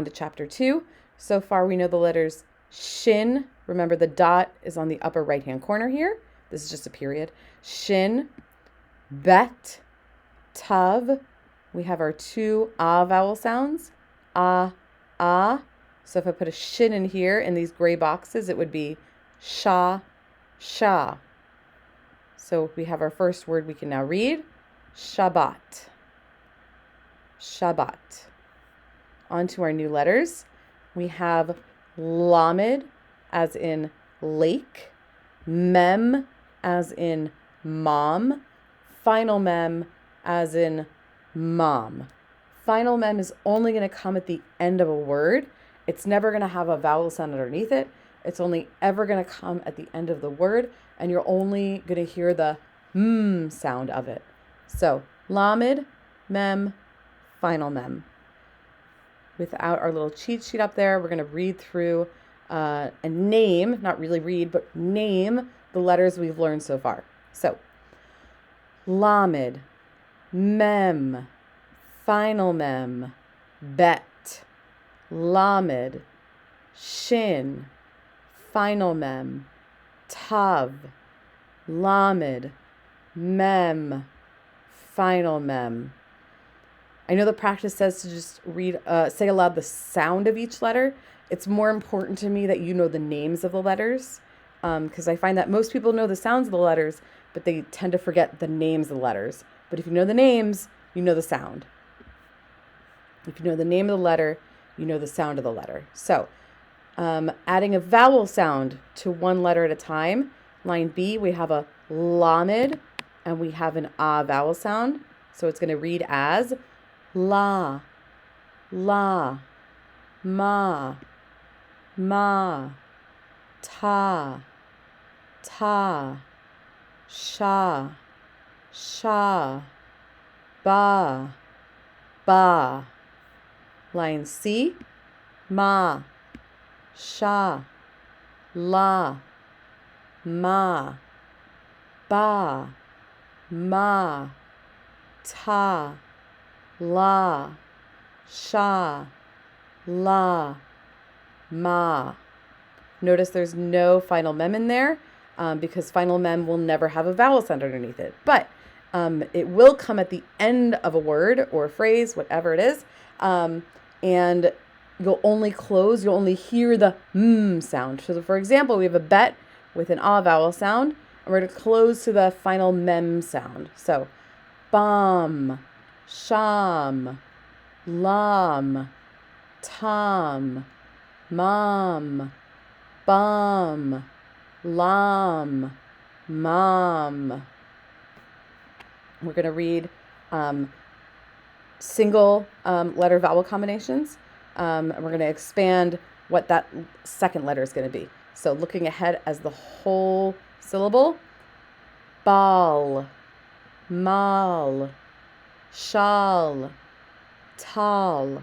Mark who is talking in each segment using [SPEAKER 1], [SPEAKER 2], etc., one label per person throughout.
[SPEAKER 1] to chapter 2. So far we know the letters shin. Remember the dot is on the upper right hand corner here. This is just a period. Shin, bet, tav. We have our two ah vowel sounds. Ah, ah. So if I put a shin in here in these gray boxes, it would be sha, sha. So we have our first word we can now read. Shabbat. Shabbat. On to our new letters. We have lamed as in lake, mem as in mom, final mem as in mom. Final mem is only going to come at the end of a word. It's never going to have a vowel sound underneath it. It's only ever going to come at the end of the word, and you're only going to hear the sound of it. So lamed, mem, final mem. Without our little cheat sheet up there, we're going to read through and name, not really read, but name the letters we've learned so far. So, lamed, mem, final mem, bet, lamed, shin, final mem, tav, lamed, mem, final mem. I know the practice says to just say aloud the sound of each letter. It's more important to me that you know the names of the letters, because I find that most people know the sounds of the letters, but they tend to forget the names of the letters. But if you know the names, you know the sound. If you know the name of the letter, you know the sound of the letter. So, adding a vowel sound to one letter at a time. Line B, we have a lamed, and we have an ah vowel sound. So it's going to read as la, la, ma, ma, ta, ta, sha, sha, ba, ba. Line C, ma, sha, la, ma, ba, ma, ta, la, sha, la, ma. Notice there's no final mem in there because final mem will never have a vowel sound underneath it. But it will come at the end of a word or a phrase, whatever it is. And you'll only hear the sound. So for example, we have a bet with an ah vowel sound, and we're going to close to the final mem sound. So bam, sham, lam, tam, mom, bum, lam, mom. We're going to read single letter vowel combinations. And we're going to expand what that second letter is going to be. So looking ahead as the whole syllable, bal, mal, shal, tal,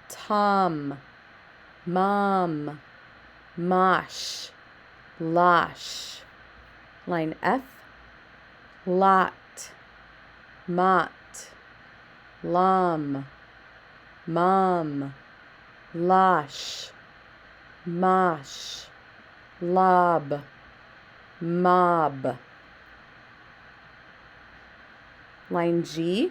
[SPEAKER 1] tam, mom, mash, lash. Line F, lot, mot, lam, mom, lash, mash, lob, mob. Line G,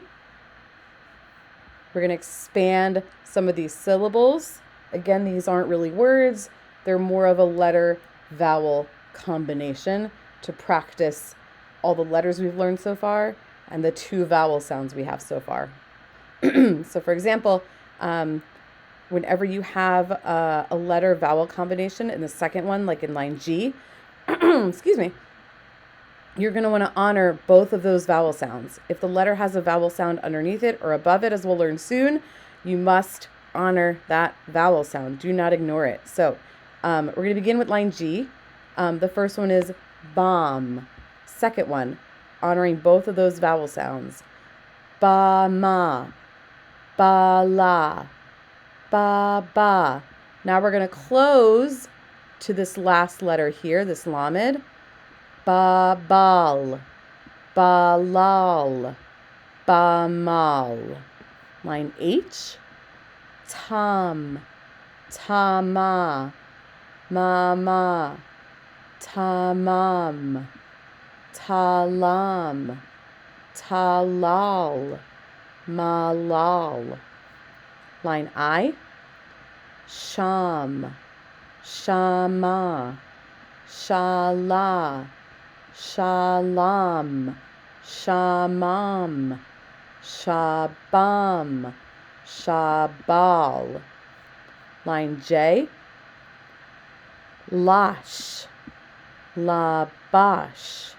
[SPEAKER 1] we're going to expand some of these syllables. Again, these aren't really words. They're more of a letter-vowel combination to practice all the letters we've learned so far and the two vowel sounds we have so far. So for example, whenever you have a letter vowel combination in the second one, like in line G, excuse me, you're going to want to honor both of those vowel sounds. If the letter has a vowel sound underneath it or above it, as we'll learn soon, you must honor that vowel sound. Do not ignore it. So we're going to begin with line G. The first one is bomb. Second one, honoring both of those vowel sounds. Ba ma, ba la, ba ba. Now we're going to close to this last letter here, this lamed. Ba bal, ba lal, ba mal. Line H, tam, tama, mama, tamam, talam, talal, malal. Line I, sham, shama, shala, shalom, shamam, shabam, shabal. Line J, lash, labash,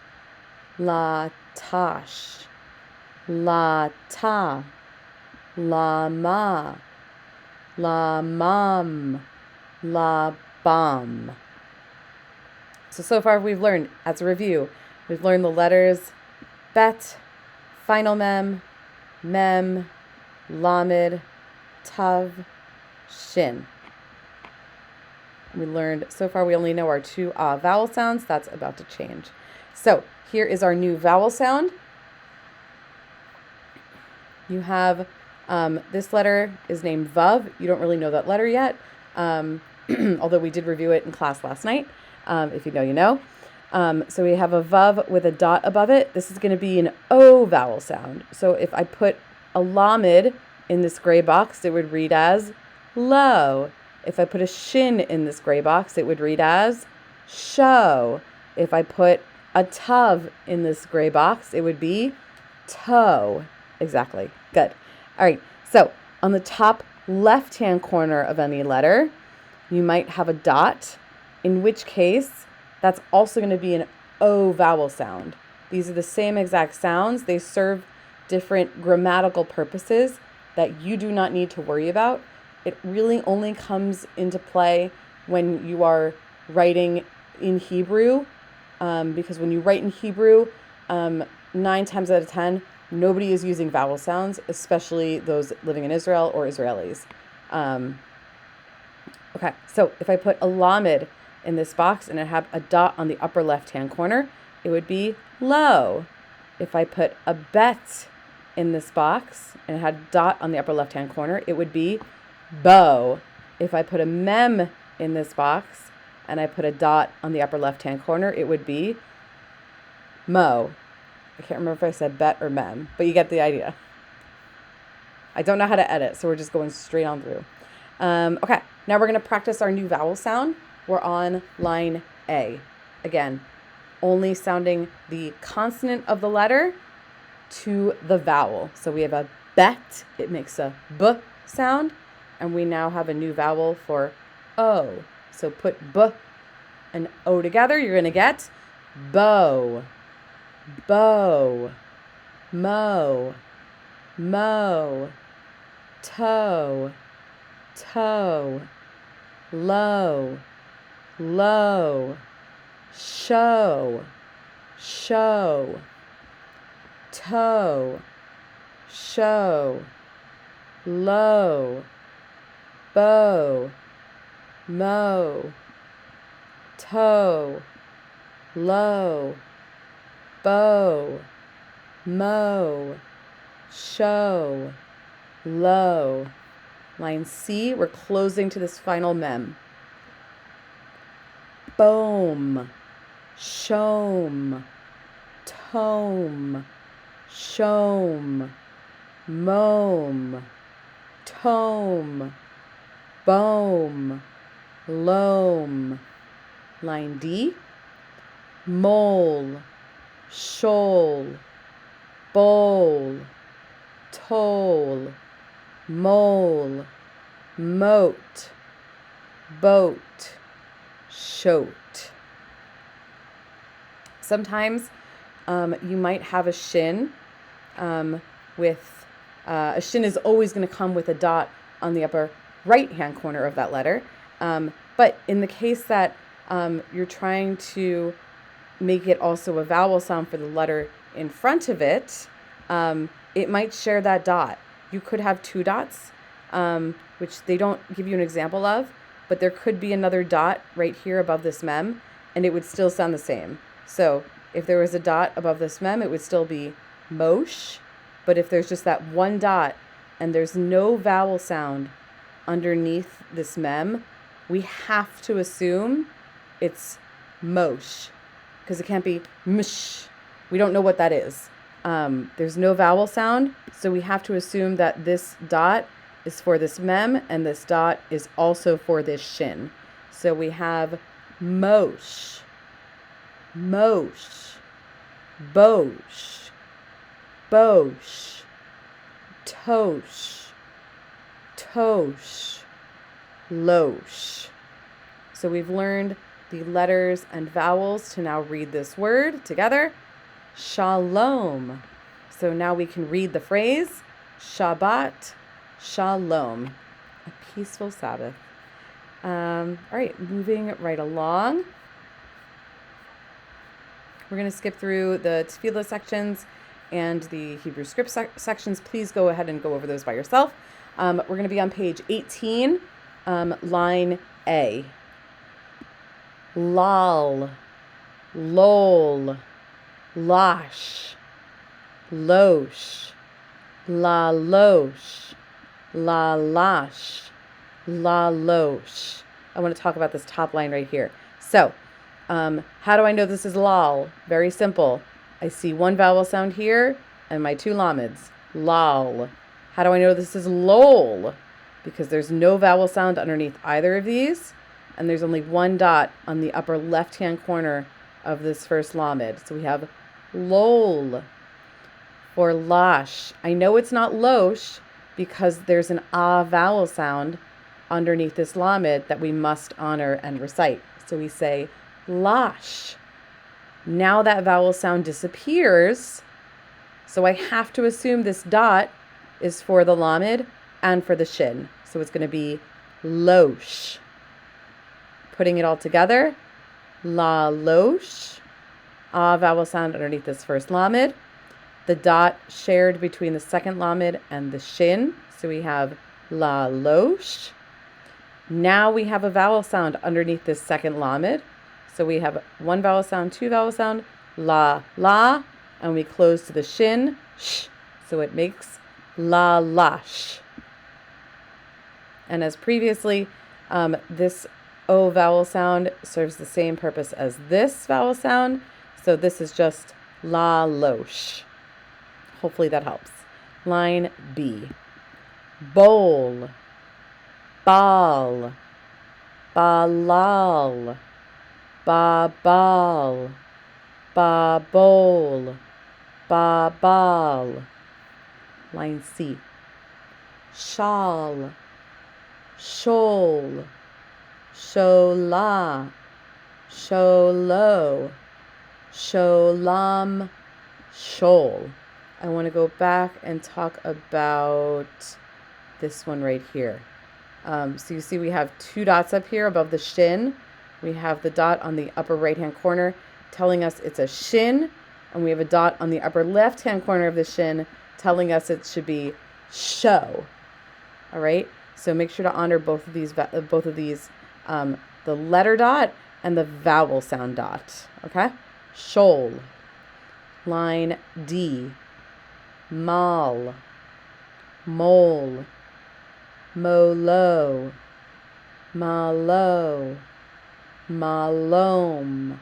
[SPEAKER 1] latash, lata, lama, lamam, labam. So far we've learned, as a review, we've learned the letters bet, final mem, lamed, tav, shin. We learned, so far we only know our two vowel sounds. That's about to change. So here is our new vowel sound. You have this letter is named Vav. You don't really know that letter yet, although we did review it in class last night. If you know, you know. So we have a Vav with a dot above it. This is going to be an O vowel sound. So if I put a lamed in this gray box, it would read as low. If I put a shin in this gray box, it would read as show. If I put a tav in this gray box, it would be toe. Exactly. Good. All right. So on the top left-hand corner of any letter, you might have a dot, in which case that's also going to be an O vowel sound. These are the same exact sounds. They serve different grammatical purposes that you do not need to worry about. It really only comes into play when you are writing in Hebrew, because when you write in Hebrew, 9 times out of 10, nobody is using vowel sounds, especially those living in Israel or Israelis. Okay, so if I put a lamed in this box and I have a dot on the upper left-hand corner, it would be low. If I put a bet in this box and it had a dot on the upper left-hand corner, it would be bow. If I put a mem in this box and I put a dot on the upper left-hand corner, it would be mo. I can't remember if I said bet or mem, but you get the idea. I don't know how to edit, so we're just going straight on through. Okay, now we're going to practice our new vowel sound. We're on line A. Again, only sounding the consonant of the letter to the vowel. So we have a bet, it makes a B sound, and we now have a new vowel for O. So put B and O together, you're going to get bow, bow, mo, mo, toe, toe, low, low, show, show, toe, show, low, bow, mo, toe, low, bow, mo, show, low. Line C, we're closing to this final mem. Boom, shome, tome, shome, mome, tome, boom, loam. Line D, mole, shoal, bowl, toll, mole, moat, boat, shoat. Sometimes you might have a shin with, a shin is always going to come with a dot on the upper right-hand corner of that letter. But in the case that you're trying to make it also a vowel sound for the letter in front of it, it might share that dot. You could have two dots, which they don't give you an example of, but there could be another dot right here above this mem, and it would still sound the same. So if there was a dot above this mem, it would still be mosh, but if there's just that one dot and there's no vowel sound underneath this mem, we have to assume it's mosh, because it can't be msh. We don't know what that is. There's no vowel sound, so we have to assume that this dot is for this mem, and this dot is also for this shin. So we have mosh, mosh, bosh, bosh, tosh, tosh, losh. So we've learned the letters and vowels to now read this word together. Shalom. So now we can read the phrase Shabbat Shalom, a peaceful Sabbath. All right, moving right along. We're going to skip through the tefillah sections and the Hebrew script sections. Please go ahead and go over those by yourself. We're going to be on page 18, line A. Lal, lol, lash, losh, la losh, la lash, la losh. I want to talk about this top line right here. So, how do I know this is lal? Very simple. I see one vowel sound here and my two lamids. Lal. How do I know this is lol? Because there's no vowel sound underneath either of these, and there's only one dot on the upper left-hand corner of this first lamid. So we have lol. For lash, I know it's not losh because there's an ah vowel sound underneath this lamid that we must honor and recite. So we say lash. Now that vowel sound disappears, so I have to assume this dot is for the lamid and for the shin. So it's going to be losh. Putting it all together, la losh, ah vowel sound underneath this first lamid. The dot shared between the second lamid and the shin. So we have la losh. Now we have a vowel sound underneath this second lamid. So we have one vowel sound, two vowel sound, la, la, and we close to the shin, sh. So it makes la lash. And as previously, this O vowel sound serves the same purpose as this vowel sound. So this is just la losh. Hopefully that helps. Line B. Bowl, bal, balal, babal, babol, babal. Line C. Shal, shol, shola, sholo, sholam, shol. I want to go back and talk about this one right here. So you see we have two dots up here above the shin. We have the dot on the upper right-hand corner telling us it's a shin, and we have a dot on the upper left-hand corner of the shin telling us it should be show. All right? So make sure to honor both of these, the letter dot and the vowel sound dot. Okay? Shol. Line D. Mal, mole, molo, malo, malome,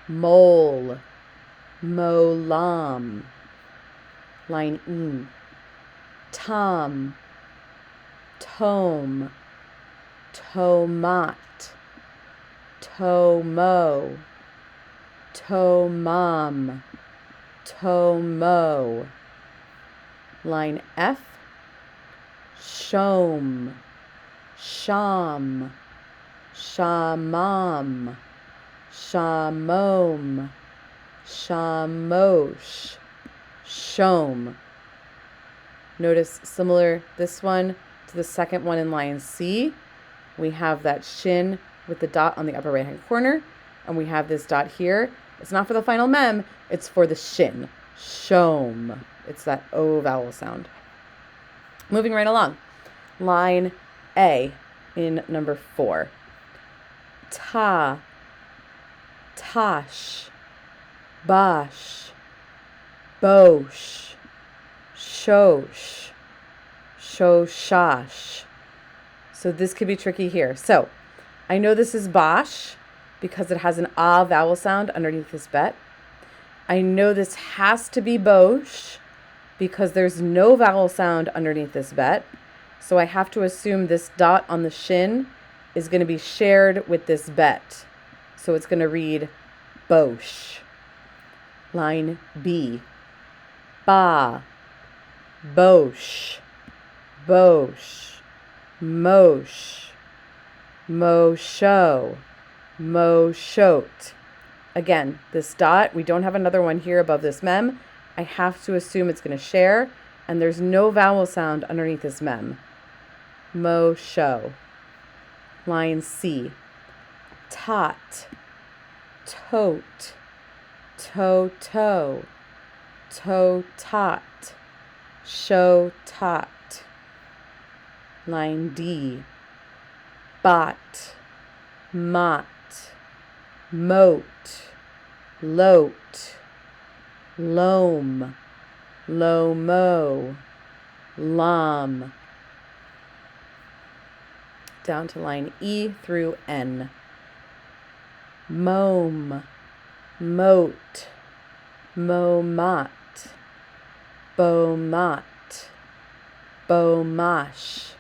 [SPEAKER 1] mole, molam. Line E. Tom, tome, tomat, tomo, tomam, tomo. Line F. Shom, sham, shamam, shamom, shamosh, shom. Notice similar this one to the second one in line C. We have that shin with the dot on the upper right hand corner, and we have this dot here. It's not for the final mem, it's for the shin. Shom. It's that O vowel sound. Moving right along. Line A in number 4. Ta, tash, bash, bosh, shosh, shoshash, So this could be tricky here. So I know this is bosh because it has an ah vowel sound underneath this bet. I know this has to be bosh because there's no vowel sound underneath this bet. So I have to assume this dot on the shin is going to be shared with this bet. So it's going to read bosh. Line B. Ba, bosh, bosh, mosh, mosho, moshot. Again, this dot, we don't have another one here above this mem. I have to assume it's going to share, and there's no vowel sound underneath this mem. Mosho. Line C. Tot, tote, toe-toe, toe-tot, show-tot. Line D. Bot, mot, moat, loat, loam, lomo, lom. Down to line E through N. Mome, moat, momot, beaumot, beaumosh,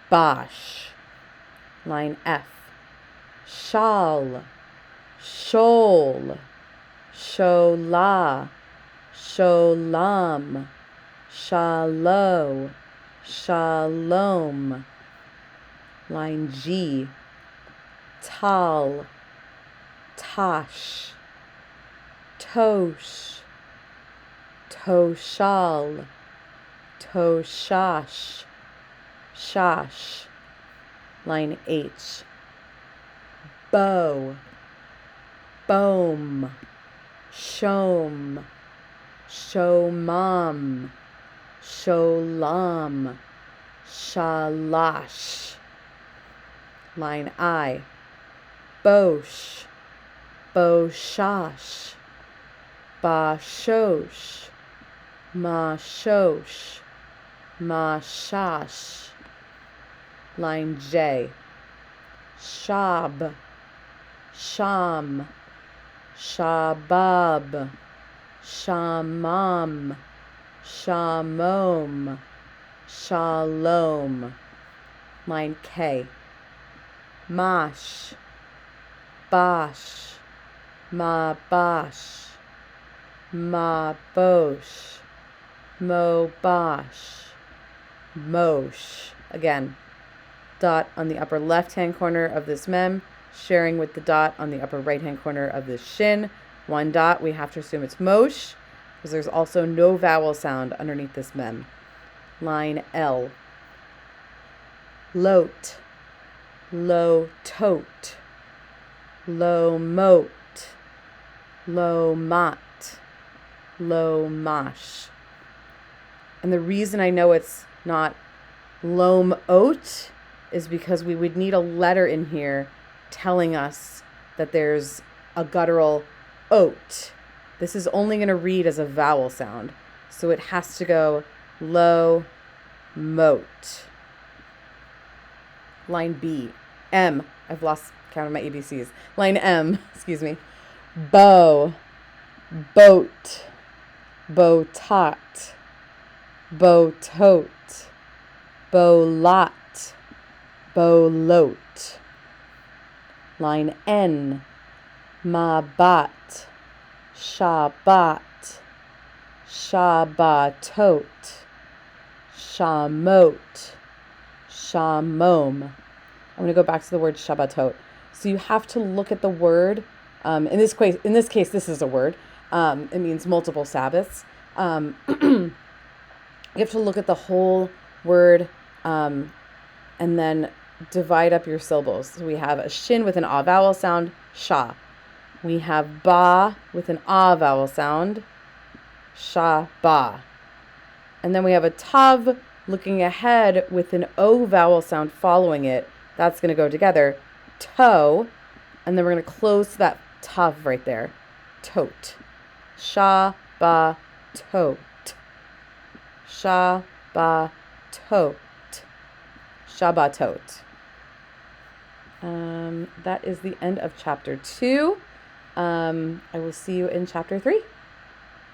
[SPEAKER 1] bosh. Line F. Shawl, shoal, shola, sholam, shallow, shalom. Line G. Tal, tosh, tosh, toshal, toshash, shash. Line H. Bow, boam, shom, shomam, sholam, shalash. Line I. Bosh, boshash, bashosh, mashosh, mashash. Line J. Shab, sham, shabab, shamam, shamom, shalom. Line K. Mash, bash, mabash, mabosh, mobash, mosh. Again, dot on the upper left-hand corner of this mem, sharing with the dot on the upper right-hand corner of this shin. One dot, we have to assume it's mosh, because there's also no vowel sound underneath this mem. Line L. Lote, low tote, low moat, low mot, low mosh. And the reason I know it's not loam oat is because we would need a letter in here telling us that there's a guttural oat. This is only going to read as a vowel sound. So it has to go low moat. Line B. M. I've lost count of my ABCs. Line M. Excuse me. Bow, boat, bow-tot, bow-tote, bow-lot, bow-lote. Line N. Ma-bat, shabbat, shabbatot, shamot, shamom. I'm going to go back to the word Shabbatot. So you have to look at the word. In this case, this is a word. It means multiple Sabbaths. You have to look at the whole word and then divide up your syllables. So we have a shin with an ah vowel sound, sha. We have ba with an ah vowel sound, sha ba. And then we have a tav looking ahead with an o vowel sound following it. That's going to go together, toe, and then we're going to close that tav right there, tote, sha ba tote, sha ba tote, Shabbatot. That is the end of chapter 2. I will see you in chapter 3.